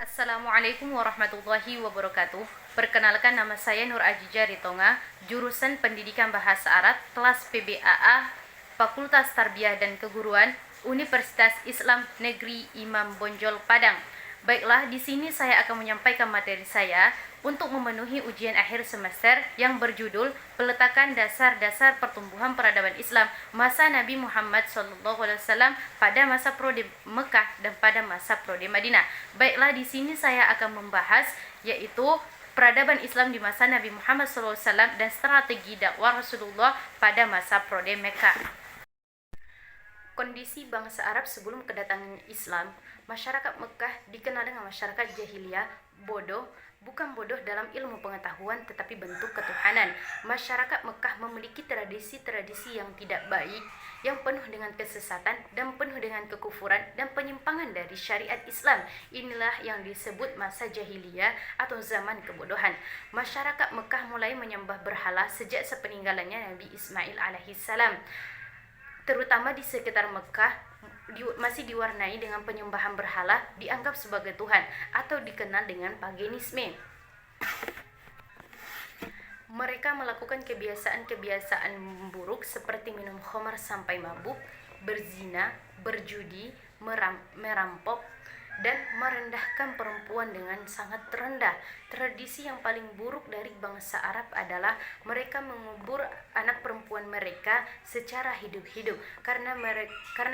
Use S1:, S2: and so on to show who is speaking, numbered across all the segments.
S1: Assalamualaikum warahmatullahi wabarakatuh. Perkenalkan, nama saya Nur Ajija Ritonga, jurusan Pendidikan Bahasa Arab, kelas PBAA, Fakultas Tarbiyah dan Keguruan, Universitas Islam Negeri Imam Bonjol Padang. Baiklah, di sini saya akan menyampaikan materi saya untuk memenuhi ujian akhir semester yang berjudul Peletakan Dasar-Dasar Pertumbuhan Peradaban Islam Masa Nabi Muhammad SAW pada masa Prode Mekah dan pada masa Prode Madinah. Baiklah, di sini saya akan membahas yaitu peradaban Islam di masa Nabi Muhammad SAW dan strategi dakwah Rasulullah pada masa Prode Mekah. Kondisi bangsa Arab sebelum kedatangan Islam. Masyarakat Mekah dikenal dengan masyarakat jahiliyah, bodoh, bukan bodoh dalam ilmu pengetahuan tetapi bentuk ketuhanan. Masyarakat Mekah memiliki tradisi-tradisi yang tidak baik, yang penuh dengan kesesatan dan penuh dengan kekufuran dan penyimpangan dari syariat Islam. Inilah yang disebut masa jahiliyah atau zaman kebodohan. Masyarakat Mekah mulai menyembah berhala sejak sepeninggalannya Nabi Ismail alaihissalam. Terutama di sekitar Mekah masih diwarnai dengan penyembahan berhala dianggap sebagai Tuhan atau dikenal dengan paganisme. Mereka melakukan kebiasaan-kebiasaan buruk seperti minum khamar sampai mabuk, berzina, berjudi, merampok, dan merendahkan perempuan dengan sangat rendah. Tradisi yang paling buruk dari bangsa Arab adalah mereka mengubur anak perempuan mereka secara hidup-hidup karena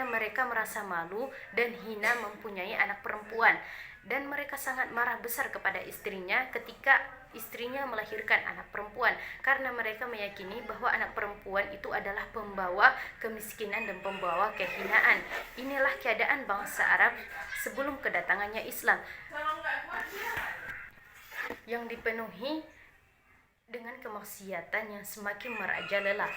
S1: mereka merasa malu dan hina mempunyai anak perempuan. Dan mereka sangat marah besar kepada istrinya ketika istrinya melahirkan anak perempuan karena mereka meyakini bahwa anak perempuan itu adalah pembawa kemiskinan dan pembawa kehinaan. Inilah keadaan bangsa Arab sebelum kedatangannya Islam yang dipenuhi dengan kemaksiatan yang semakin merajalela.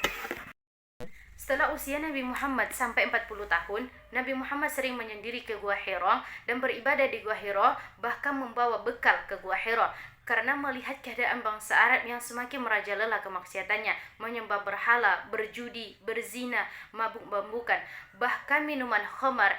S1: Setelah usia Nabi Muhammad sampai 40 tahun, Nabi Muhammad sering menyendiri ke Gua Hira dan beribadah di Gua Hira, bahkan membawa bekal ke Gua Hira. Karena melihat keadaan bangsa Arab yang semakin merajalela kemaksiatannya, menyembah berhala, berjudi, berzina, mabuk-mabukan, bahkan minuman khamar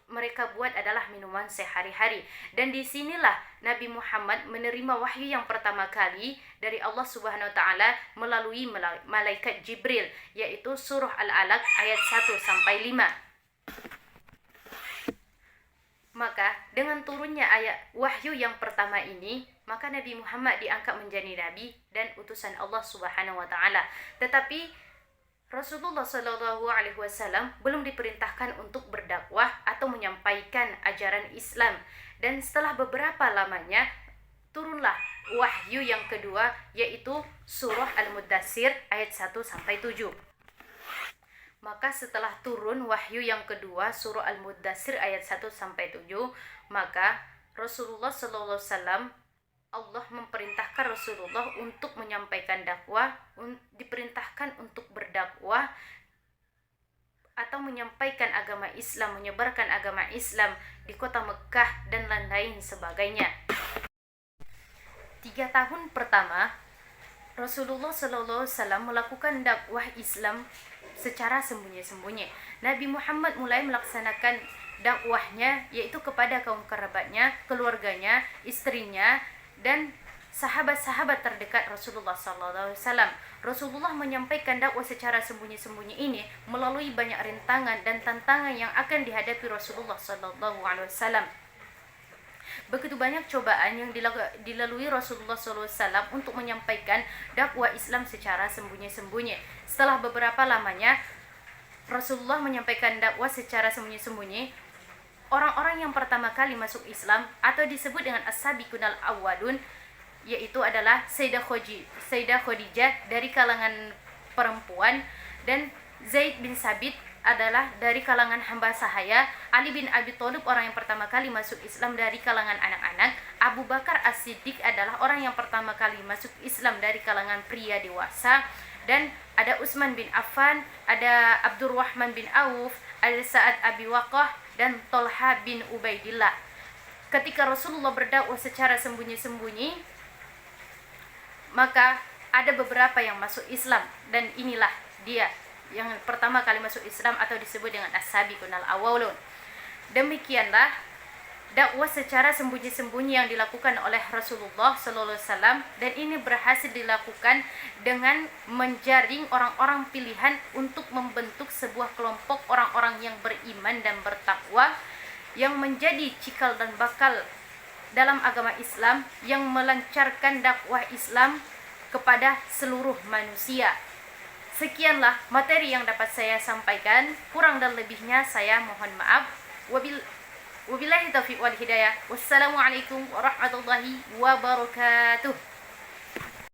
S1: mereka buat adalah minuman sehari-hari. Dan disinilah Nabi Muhammad menerima wahyu yang pertama kali dari Allah Subhanahu Wa Taala melalui malaikat Jibril, yaitu surah Al-Alaq ayat 1 sampai 5. Maka dengan turunnya ayat wahyu yang pertama ini, maka Nabi Muhammad diangkat menjadi nabi dan utusan Allah Subhanahu wa taala. Tetapi Rasulullah Shallallahu alaihi wasallam belum diperintahkan untuk berdakwah atau menyampaikan ajaran Islam. Dan setelah beberapa lamanya turunlah wahyu yang kedua, yaitu surah Al-Muddatsir ayat 1 sampai 7. Maka setelah turun wahyu yang kedua, surah Al-Muddatsir ayat 1 sampai 7, maka Rasulullah sallallahu alaihi wasallam, Allah memerintahkan Rasulullah untuk menyampaikan dakwah, diperintahkan untuk berdakwah atau menyampaikan agama Islam, menyebarkan agama Islam di kota Mekah dan lain-lain sebagainya. 3 tahun pertama Rasulullah sallallahu alaihi wasallam melakukan dakwah Islam secara sembunyi-sembunyi. Nabi Muhammad mulai melaksanakan dakwahnya yaitu kepada kaum kerabatnya, keluarganya, istrinya, dan sahabat-sahabat terdekat Rasulullah SAW. Rasulullah menyampaikan dakwah secara sembunyi-sembunyi ini melalui banyak rintangan dan tantangan yang akan dihadapi Rasulullah SAW. Begitu banyak cobaan yang dilalui Rasulullah SAW untuk menyampaikan dakwah Islam secara sembunyi-sembunyi. Setelah beberapa lamanya Rasulullah menyampaikan dakwah secara sembunyi-sembunyi, orang-orang yang pertama kali masuk Islam atau disebut dengan as-sabiqun al-awwalun, yaitu adalah Sayyidah Khadijah dari kalangan perempuan, dan Zaid bin Sabit adalah dari kalangan hamba sahaya, Ali bin Abi Thalib orang yang pertama kali masuk Islam dari kalangan anak-anak, Abu Bakar As-Siddiq adalah orang yang pertama kali masuk Islam dari kalangan pria dewasa, dan ada Utsman bin Affan, ada Abdurrahman bin Auf, ada Sa'ad Abi Waqqah, dan Tolha bin Ubaidillah. Ketika Rasulullah berdakwah secara sembunyi-sembunyi, maka ada beberapa yang masuk Islam, dan inilah dia yang pertama kali masuk Islam atau disebut dengan as-sabiqun al-awwalun. Demikianlah dakwah secara sembunyi-sembunyi yang dilakukan oleh Rasulullah Sallallahu Alaihi Wasallam, dan ini berhasil dilakukan dengan menjaring orang-orang pilihan untuk membentuk sebuah kelompok orang-orang yang beriman dan bertakwa yang menjadi cikal dan bakal dalam agama Islam, yang melancarkan dakwah Islam kepada seluruh manusia. Sekianlah materi yang dapat saya sampaikan. Kurang dan lebihnya saya mohon maaf. Wabillahi taufiq wal hidayah. Wassalamualaikum warahmatullahi wabarakatuh.